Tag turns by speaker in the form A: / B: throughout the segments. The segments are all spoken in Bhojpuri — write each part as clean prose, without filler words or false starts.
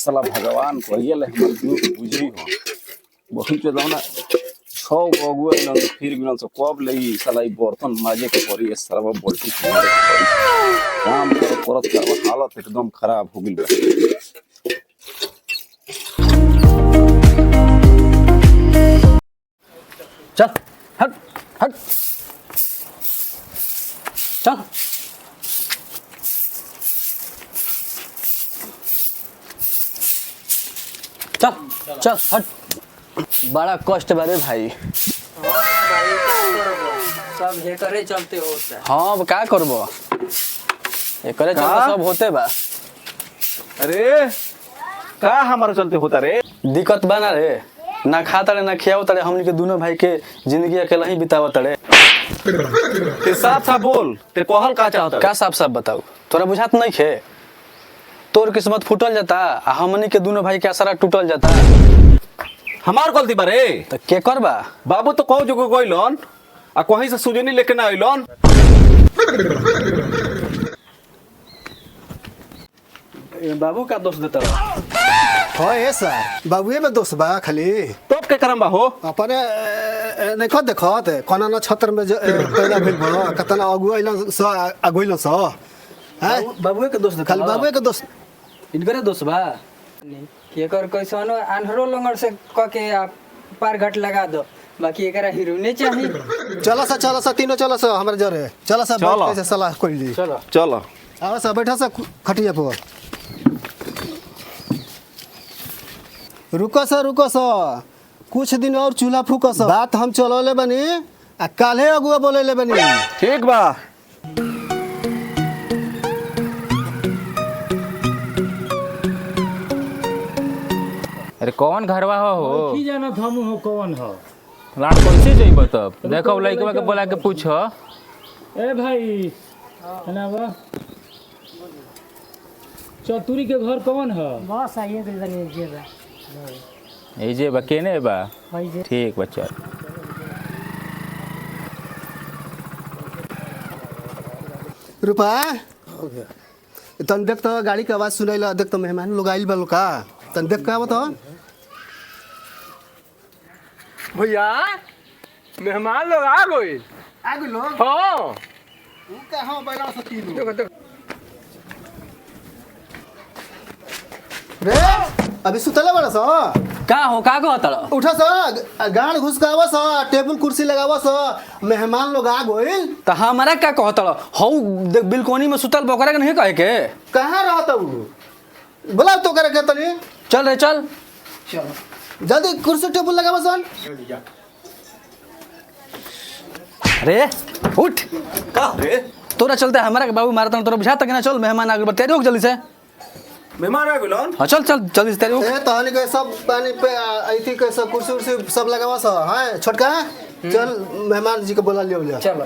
A: साला भगवान कहिए ले हमर दुख बुझी हो बहुत के दाना 6 अगुआ न फिर गिनल से कब ले ई साला ई बर्तन माजे के पड़ी सरवा बोलती काम करत करत हालत एकदम खराब हो गेल बा।
B: चल हट हट चल चल चल हट बड़ा कष्ट बारे भाई।
C: सब हेकरे चलते होता है।
B: हाँ अब का करबो एकरे चलते सब होते बा।
A: अरे का हमारा चलते होता रे
B: दिक्कत बना रे ना खाता रे ना खियाव तड़े हमनी के दोनों भाई के जिंदगी अकेला ही बितावत तड़े।
A: ते साफ साफ बोल ते कहल का चाहता
B: का साफ साफ बताऊ तोरा बुझात नहीं खे तोर किस्मत फूटल जाता आ हमनी के दोनों भाई के आसरा टूटल जाता।
A: हमार गलती बारे
B: तो के करबा
A: बाबू तो कहो जो गइलन आ कहीं से सुजनी लेके ना आइलन।
B: बाबू का दोष देता
D: हो ऐसा बाबुए में दोस्त बा खाली
A: तब के करम बा हो
D: अपने नहीं देखत कोना न छत्र में पैदा भेल बा कतना अगुआ इलन स अगुइलन स हैं
B: बाबू के दोष देता
D: खाली बाबुए के दोस्त
B: इनकरे दोष बा
C: केकर कैसनो आन्हरो लंगर से क के आप पार घाट लगा दो बाकी एकरा हीरो नहीं चाहिए।
D: चलो सा तीनों चलो सा हमरे जरे चलो सा
A: चलो।
D: बैठ के सलाह कर ली
B: चलो
A: चलो
D: आओ सा बैठा सा खटिया पर रुको सा कुछ दिन और चूल्हा फूको सा बात हम चलौले बनी आ काल्हे अगुआ बोलेले बनी
A: ठीक बा।
E: अरे कौन घरवा हो
F: की जाना हम हो कौन हो
E: रात कैसे जइब तब देखो लइकवा के बोला के पूछ
F: ए भाई है ना बा चतुरी के घर कौन हो
G: बस आइए गइल बनी जेबा
E: ए जे बा केने बा
G: भाई जे
E: ठीक बच्चा
D: रुपा तन देख तो गाड़ी के आवाज सुनाइला देख तो मेहमान लोग आइल बा लोग का तन देख का बता
F: भैया मेहमान लोग आ गए
D: आगु लोग
F: हाँ
D: उ कहां बैला से तीन रे अभी सुतला बड़ा सा
B: का हो का कहता
D: उठा सा गाड़ घुसकावा सा टेबल कुर्सी लगावा सा मेहमान लोग आ गइल
B: तो हमारा का कहता हौ देख बिलकोनी में सुतल बकरा के नहीं कहे के
D: कहां रहता उ बोला तो करे के तनी
B: चल रे चल
D: जल्दी कुर्सी टेबल लगावा सन
B: रे उठ
A: का रे
B: तोरा चलते हमारा के बाबू मारता तोरा बुझाता कि ना चल मेहमान आ गए तैयारी हो जल्दी से
A: मेहमान आ गइलन
B: हाँ चल चल जल्दी से तैयारी हो
D: ए तहनी के सब पानी पे ऐथी के सब कुर्सी उर्सी सब लगावा सा हां छोटका चल मेहमान जी के बोला लियो ले
C: चलो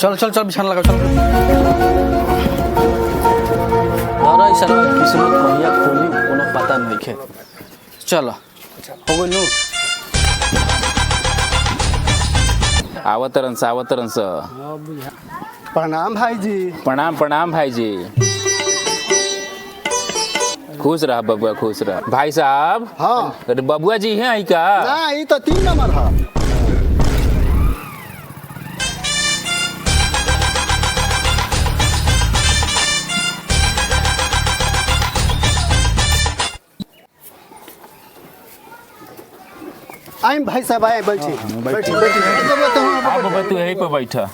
B: चल चल चल बिछाना लगा चल और ऐसा किस्मत कहिया खोली कोनो पता नहीं खे चलो हो गइल नु
E: आवतरन से
D: प्रणाम भाई जी
E: प्रणाम भाई जी खुश रह बबुआ खुश रह भाई साहब।
D: हां
E: अरे बबुआ जी हैं आई का
D: ना ई तो 3 नंबर है आई भाई साहब आए बैठी बैठी
E: आप बबुआ तू यहीं पे बैठा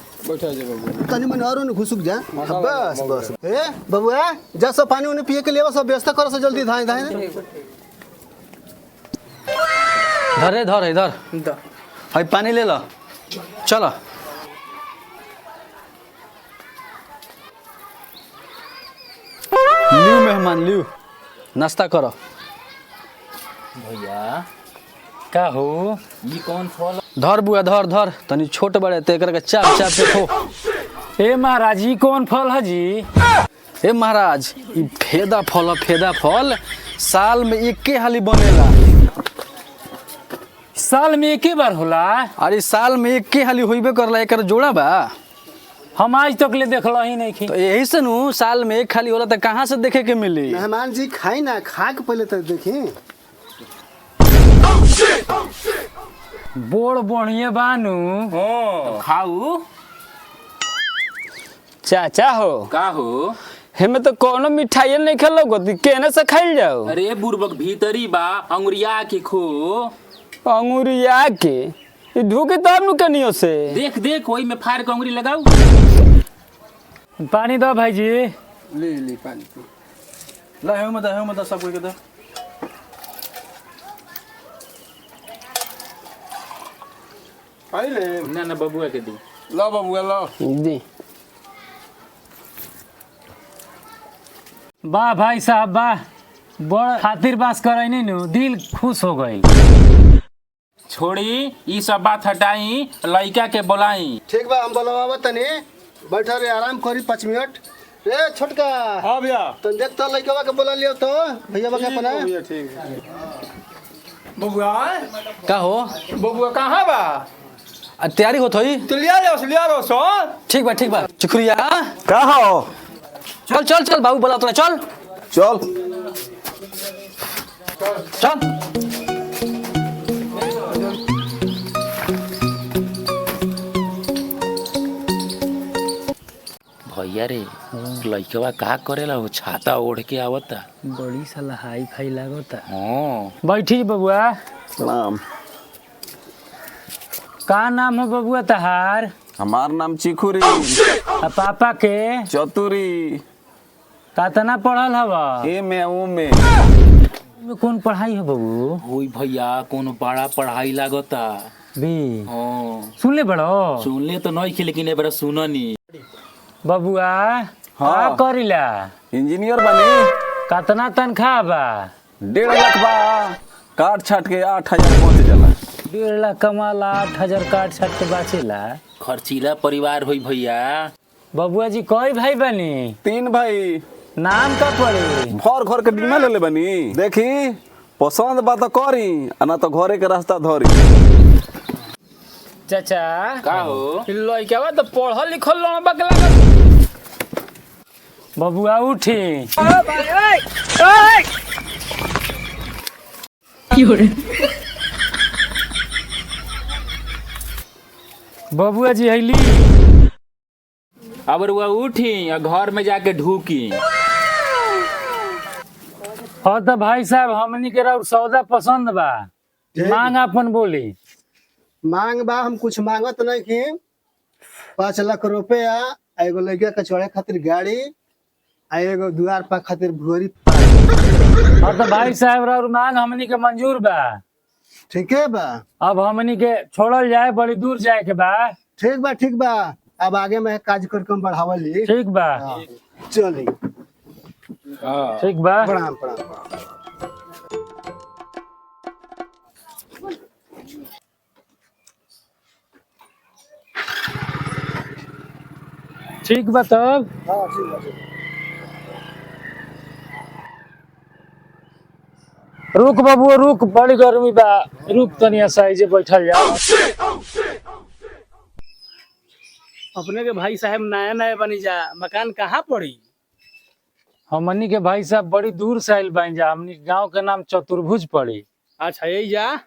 D: तनी मन और ने घुसुक जा बस बस ए बबुआ जा सब पानी उन्हें पिए के लिए सब व्यवस्था करो से जल्दी धाए धाए
B: धर रे धर इधर हाय पानी ले लो चलो लियो मेहमान लियो नाश्ता करो
E: भैया का हो ये कौन फल
B: धर बुआ धर धर तनी छोट बड़े ते एकरा के चाप चाप के खो
F: ए महाराज जी कौन फल है जी
B: ए महाराज ई फेदा फल साल में एके हाली बनेला
F: साल में एक ही बार होला
B: अरे साल में एके हाली होइबे करला एकर जोड़ा बा
F: हम आज तक ले देखल ही नहीं
B: तो यही से नु साल में एक खाली होला तो कहाँ से देखे के मिली?
D: मेहमान जी खाई ना, खा के पहले तक देखी।
F: बोड़ बढ़िया बानू।
E: तो खाऊ
B: चाचा हो
E: का हो।
B: हमें तो कोनो मिठाई नहीं खेलो गोदी केने से खाइल जाओ?
E: अरे बुर्बक भीतरी बा अंगुरिया के खो।
B: अंगूरिया के ये ढूके तब नु कनियो से
E: देख देख वही में फायर के अंगुरी लगाऊ।
F: पानी दो भाई जी।
B: ले पानी ला है मत सब कोई के दे।
D: पानी ले
E: ना बबुआ के दी।
D: लो बबुआ लो।
B: दी
F: वाह भाई साहब वाह, बड़ खातिर बास करैनी नु दिल खुश हो गई।
E: छोड़ी ई सब बात हटाई, लड़का के बोलाई।
D: ठीक बा, हम बोलवा तनी। बैठा रे, आराम करी 5 मिनट। रे छोटका।
H: हाँ भैया।
D: तो देख तो लइकवा के बोला लियो तो भैया बका अपना।
H: ठीक है। बबुआ
B: का हो?
H: बबुआ कहाँ बा?
B: तैयारी होत होई?
H: तो लिया जाओ सो।
B: ठीक बा चुकरिया।
A: का हो?
B: चल बाबू बोला तो चल
A: चल
B: चल।
E: भैया रे लड़कवा का करेला हो? छाता ओढ़ के आवता।
F: बड़ी साला हाई फाई लागता।
E: हाँ
F: बैठी बबुआ।
A: सलाम।
F: का नाम हो बबुआ तहार?
A: हमार नाम चिखुरी।
F: आ पापा के?
A: चतुरी।
F: कातना पढ़ल हवा?
A: ए में ओ में।
F: कौन पढ़ाई हो बबू?
E: होई भैया कोनो बड़ा पढ़ाई लागता
F: बी
E: हाँ।
F: सुन ले बड़ो।
E: सुनले तो नहीं लेकिन एबार सुननी।
F: बबुआ
A: हाँ।
F: का करिला?
A: इंजीनियर बनी।
F: कातना तनख्वाह बा?
A: 1.5 लाख बा। काट छाट के 8,000 पहुंच जाला।
F: 1.5 लाख कमाला, 8,000 काट छाट के बाचेला।
E: खर्चीला परिवार होई भैया।
F: बबुआ जी कई भाई बनी?
A: 3 भाई।
F: नाम का पड़ी?
A: घर घर के बीमा ले ले बनी। देखी पसंद बा तो करी, ना तो घरे के रास्ता धरी।
F: चाचा
E: का हो?
F: लइकावा तो पढ़ल लिखल लड़बा के लागल। बबुआ उठी। बबुआ जी हैली।
E: अब रुआ उठी और घर में जाके ढूकी।
F: हाँ तो भाई साहब हमनी के राउर सौदा पसंद बा, मांग अपन बोली।
D: मांग बा, हम कुछ मांगत नहीं की। 5 लाख रुपया, एगो लड़का के चढ़े खातिर गाड़ी, आ एगो द्वार पा खातिर भुअरी।
F: हाँ तो भाई साहब राउर मांग हमनी के मंजूर बा।
D: ठीक है बा।
F: अब हमनी के छोड़ल जाए, बड़ी दूर जाए के बा।
D: ठीक बा। अब आगे में कार्यक्रम बढ़ावली।
F: ठीक बा।
D: चली।
F: ठीक बा।
D: प्रणाम।
F: ठीक बा तब।
D: हाँ ठीक बा।
F: रुक बाबू रुक, बड़ी गर्मी बा, रुक तनी साइजे बैठल जा।
B: अपने के भाई साहब नया बनी जा, मकान कहाँ पड़ी?
F: हमनी के भाई साहब बड़ी दूर से आइल बाइन जा। हमनी गांव के नाम चतुर्भुज पड़ी।
B: अच्छा यही जा।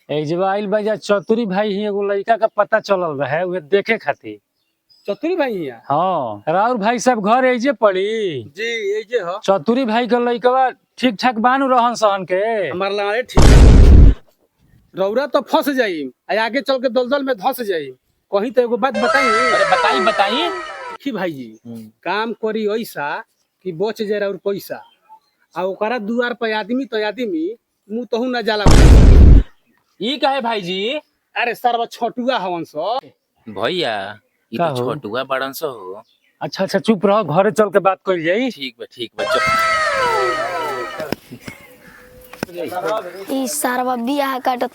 F: जब आइल बा जा चतुरी भाई ही एगो लड़का का पता चलल रहे, उहे देखे खातिर।
B: चतुरी भाई यहाँ?
F: हाँ राउर भाई साहब घर एजे पड़ी
B: जी यही हो।
F: चतुरी भाई का लड़कवा ठीक ठाक बानू रहन सहन के?
B: हमार लगा ठीक। रौरा तो फंस जाई, आगे चल के दलदल में धंस जाई। कहीं तो एगो बात बताई।
E: अरे बताई।
B: देखी भाई जी, काम करी ऐसा कि बच जाए और पैसा, आ ओकरा दुआर पर आदमी तो आदमी मुंह तहु न जाला।
E: ई काहे भाई जी?
B: अरे सरवा छोटुआ हवन सो।
E: भैया ई
F: का
E: तो
F: हो?
E: छोटुआ बड़न सो हो।
F: अच्छा चुप रहो, घरे चल के बात कर जाई।
E: ठीक बा चल।
I: ई सारवा बियाह काटत।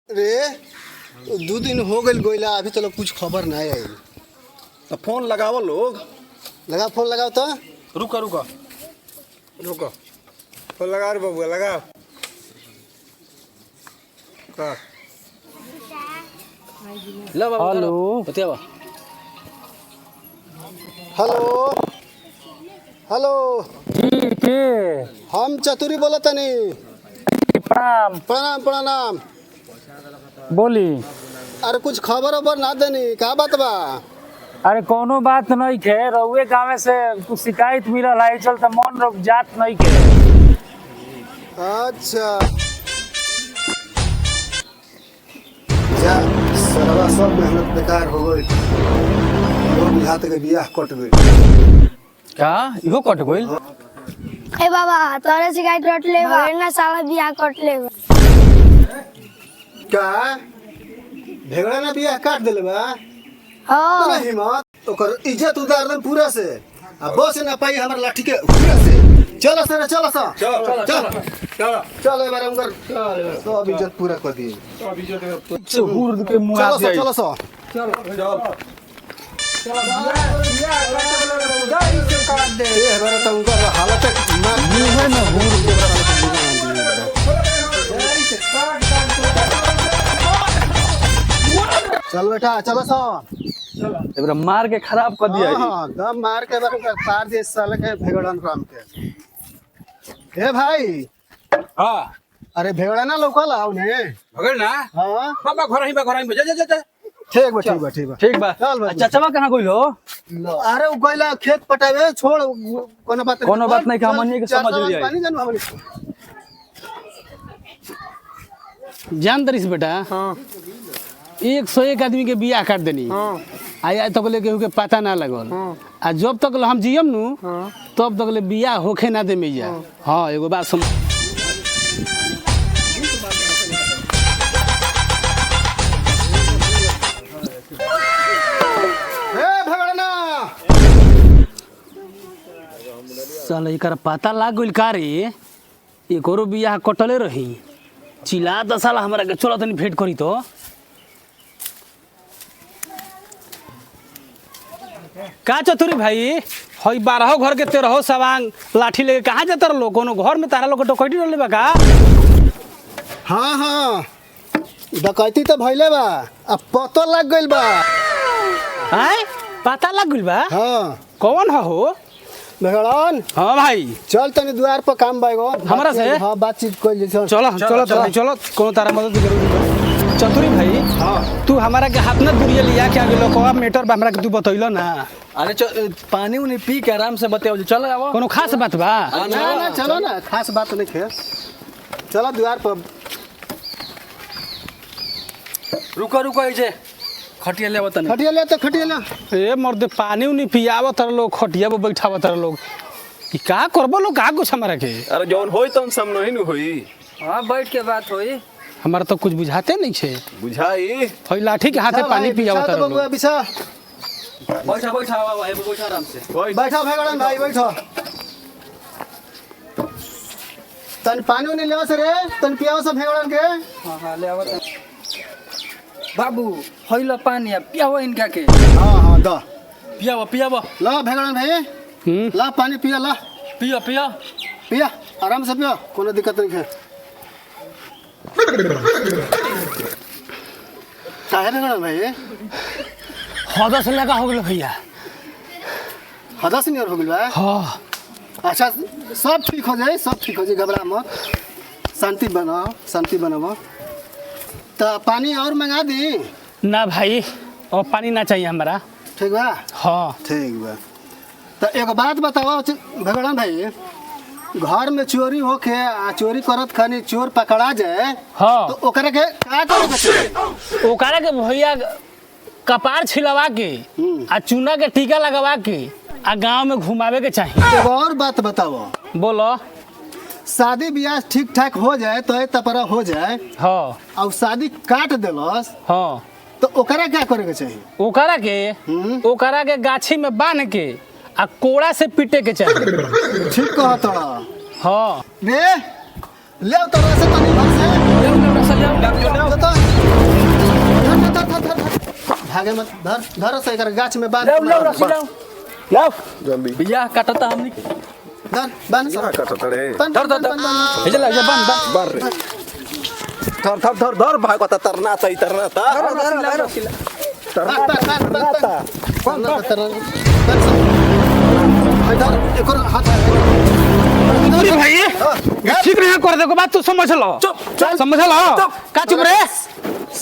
D: रे 2 दिन हो गइल गोइला, अभी तक कुछ खबर नहीं आई।
A: तो फोन लगाओ लोग।
D: फोन लगाओ तो।
H: रुको फोन लगा रे बबुआ, लगा।
B: लो बाबू
F: हेलो।
B: बताओ।
D: हेलो हेलो
F: के
D: हम चतुरी बोला तनी।
F: प्रणाम।
D: प्रणाम प्रणाम।
F: बोली।
D: अरे कुछ खबर उबर ना देनी, का बात बा?
F: अरे कोनो बात नहीं खे, रउए गाँव से कुछ शिकायत मिलल है, चलते मन रुक जात नहीं के।
D: अच्छा जा, सरवा सब मेहनत बेकार हो गई। लोग यहाँ तक बियाह कट गई।
C: का इहो कट गइल?
I: ए बाबा तोरे शिकायत रट ले बा ना साला बियाह कट ले बा।
D: क्या भेगड़ा ना बियाह काट दिले बा?
I: हां
D: तोरा हिम्मत ओकर इज्जत उतार दे पूरा से। आ बस ना पाई हमर लाठी के पूरा से। चलो सर चलो सर चल चल चल ए बार उनकर सब इज्जत पूरा कर दिए।
F: हुर्द के मुंह
D: चलो
F: आ
D: सर चलो सर ए बार तो उनकर हालत मुंह है ना हुर्द के चल बेटा चलो सर।
C: एबरा मार के खराब कर दिया
D: हाँ दम मार के बार तार दे साल के भेगड़न राम के। ए भाई
H: हां
D: अरे भेगड़ा ना लोकल आओ ने
H: भगल ना
D: हाँ
H: बाबा घर ही जा जा जा
D: ठीक बा ठीक बा ठीक बा
C: ठीक बा।
D: चल बा
C: चाचावा कहां गइल हो?
D: अरे उ गइला खेत पटावे छोड़ कोनो बात
C: कोनो बात नहीं, हमनी के समझ लिया।
D: पानी जानू हमनी
B: जान दरिस बेटा।
C: हां
B: 101 आदमी के बियाह काट देनी। आया तक ले केहू के पता ना लगल। आ जब तक हम जियम नु तब तक ले बियाह होखे ना दे मैया। हाँ एगो बात सुन।
D: ए भेगड़ा ना
B: साला एकर पता लाग गइल का रे? एकरो बियाह कटले रही। चिल्ला त साला हमरा के चलो तनी भेंट करी तो। का चतुरी भाई हई 12 घर के 13 सवांग लाठी लेके कहाँ जाता रहो? कोनो घर में तारा लोग डकैती रहले बा का?
D: हाँ हाँ डकैती तो भइले बा। अब पतो लग गइल बा।
B: हैं पता लग गइल बा?
D: हाँ
B: कौन हो?
D: भेगड़न
B: हाँ भाई
D: चल तनी द्वार पर काम बाएगो
B: हमरा से?
D: हाँ बातचीत कर ले चल
B: चलो चलो चलो चलो कोनो तारा मदद जरूर। चतुरी भाई
D: हाँ
B: तू हमारा के हाथ में दुरिया लिया के आगे लोग मैटर बा हमरा के तू बतैलो ना।
C: अरे पानी उनी पी के आराम से बताओ। चल आओ।
B: कोनो खास बात बा?
D: ना ना चलो ना खास बात नहीं है। चलो द्वार पर
C: रुको रुको ऐसे खटिया ले बतन।
D: खटिया ले तो खटिया ना।
B: ए मर्दे पानी उनी पियाव तर लोग खटिया पे बैठाव तर लोग कि का करबो लोग का कुछ हमारा के?
A: अरे जौन होई तौन सामने ही न होई।
C: हां बैठ के बात होई।
B: हमारा तो कुछ बुझाते नहीं छे।
A: बुझाई
B: हई लाठी के हाथे पानी पियाव तर लोग।
D: बिछा
C: बैठा बैठा भाई बैठा आराम से।
D: बैठो भेगड़न भाई बैठो। तन पानी नहीं लेवा से रे तन पियाव सब भेगड़न के।
C: हां हां ले आवत। बाबू हइला पानी पियावा इनका के।
D: हाँ हाँ द
C: पियावा
D: ला भेगड़न भाई ला पानी पिया ला
C: पिया पिया
D: पिया आराम से पिया कोनो दिक्कत नहीं है। काहे भेगड़न भाई
B: हदस लगा हो गेल भैया।
D: हदस नहीं हो गइल बा?
B: हाँ
D: अच्छा सब ठीक हो जाए सब ठीक हो जाए घबरा मत। शांति बनाओ तो पानी और मंगा दी।
B: ना भाई और पानी ना चाहिए हमारा।
D: ठीक बा
B: हाँ
D: ठीक बा। तो एगो बात बताओ भगवान भाई घर में चोरी होके आ चोरी करत खानी चोर पकड़ा जाए
B: हाँ
D: तो ओकरा के का करे के चाही?
B: ओकरा के भैया कपार छिलवा के आ चूना के टीका लगवा के आ गांव में घुमावे के चाहिए।
D: एगो और बात बताओ
B: बोलो।
D: शादी ब्याह ठीक ठाक हो जाए तो ए तपरा हो जाए
B: हाँ
D: और शादी काट देलस
B: हाँ
D: तो ओकरा क्या करे के चाहिए?
B: ओकरा के गाछी में बांध के आ कोड़ा से पीटे के चाहिए।
D: ठीक कह तोड़ा।
B: हाँ
D: रे ले तो से तनी घर से ले तो भागे मत धर से कर गाछ में बांध
B: लाओ
C: बिया काटता हमनी
D: धर बांध
A: ना कटत रे।
C: हे ले बन
A: बार रे धर भाग बता तरना ता
D: तरना इधर एक और हाथ है
B: अरे भाई ठीक नहीं कर देखो बात तू समझ लो समझ लो का चुप रे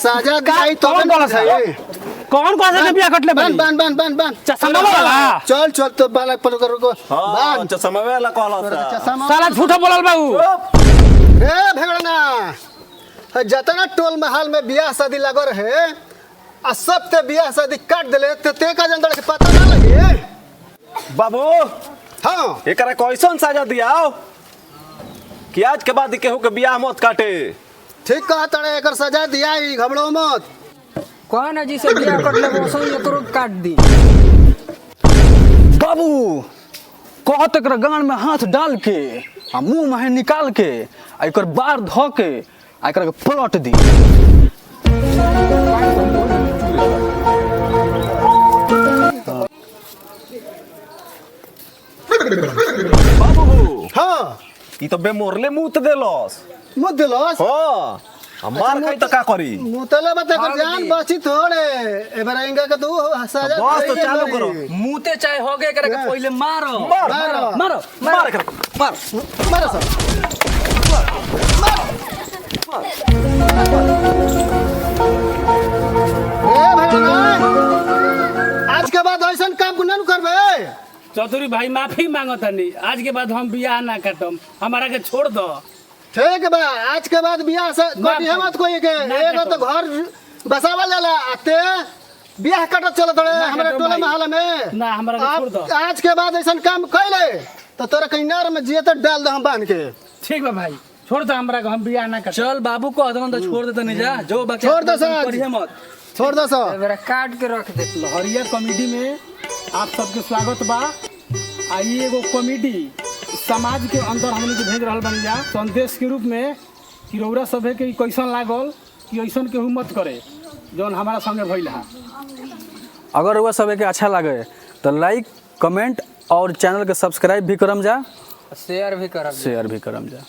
D: साजा दिलाई तो
B: कौन बोला था कौन से बिया कटले
D: बन बन बन बन बन
B: चश्मा वाला
D: चल चल तो बालक पर को
A: हां चश्मा वाला कहला
D: चश्मा
B: साला झूठा बोलल बाबू
D: ए भगड़ना जतना टोल महल में बियाह शादी लगो रहे आ सब ते बियाह शादी काट देले ते का जंगल के पता ना लगे
A: बाबू
D: हां
A: एकरा कैसन सजा दियाओ कि आज के बाद केहू के बियाह मत काटे
D: ठीक कहा तड़े एकर सजा दिया ही घबड़ो मत
C: कौन है जिसे बिया कटले बसो एकरो काट दी
J: बाबू कहत एकरा गान में हाथ डाल के आ मुंह में निकाल के आ एकर बार धो के आ एकरा के पलट दी
A: बाबू
D: हां
A: ई तो बेमोरले मुत देलस
D: मत दिलस
A: हां हमार कई तो का करी
D: मुतले बता कर जान बची थोड़े एबर इंगा के तू सजा
A: बस तो चालू करो
J: मुते चाहे हो गए एकरा के पहले मारो
D: मारो
A: मार कर मार
D: मारो सब ए भगवान आज के बाद ऐसन काम को न करबे
B: चौधरी भाई माफी मांगत हनी आज के बाद हम बियाह ना काटम हमारा के छोड़ दो
D: ठीक बा आज के बाद बियाह से कोई हिम्मत कोई के एगो तो घर बसावल जाला आते बियाह काटत चलत रहे हमरा टोला महल में
B: ना हमरा के छोड़ दो
D: आज के बाद ऐसन काम कइले तो तोरा किनार में जिए तो डाल दे हम बांध के
B: ठीक बा भाई छोड़ दो हमरा के हम बियाह ना काटम
J: चल बाबू को अदन तो छोड़ देता नहीं जा जो बाकी
D: छोड़ दो साज।
J: करिए मत
D: छोड़ दो सब
C: एबरा काट के रख दे
B: लहरिया कॉमेडी में आप सबके स्वागत बा आई एगो कॉमेडी समाज के अंदर हमने के भेज रहल बन जा संदेश के रूप में कि रौरा सभे के कैसन लागल कि ऐसन केहू मत करे जौन हमारा संगे भइल है
J: अगर वह सब के अच्छा लगे तो लाइक कमेंट और चैनल के सब्सक्राइब भी करम जा
C: शेयर भी करब
J: शेयर भी करम जा।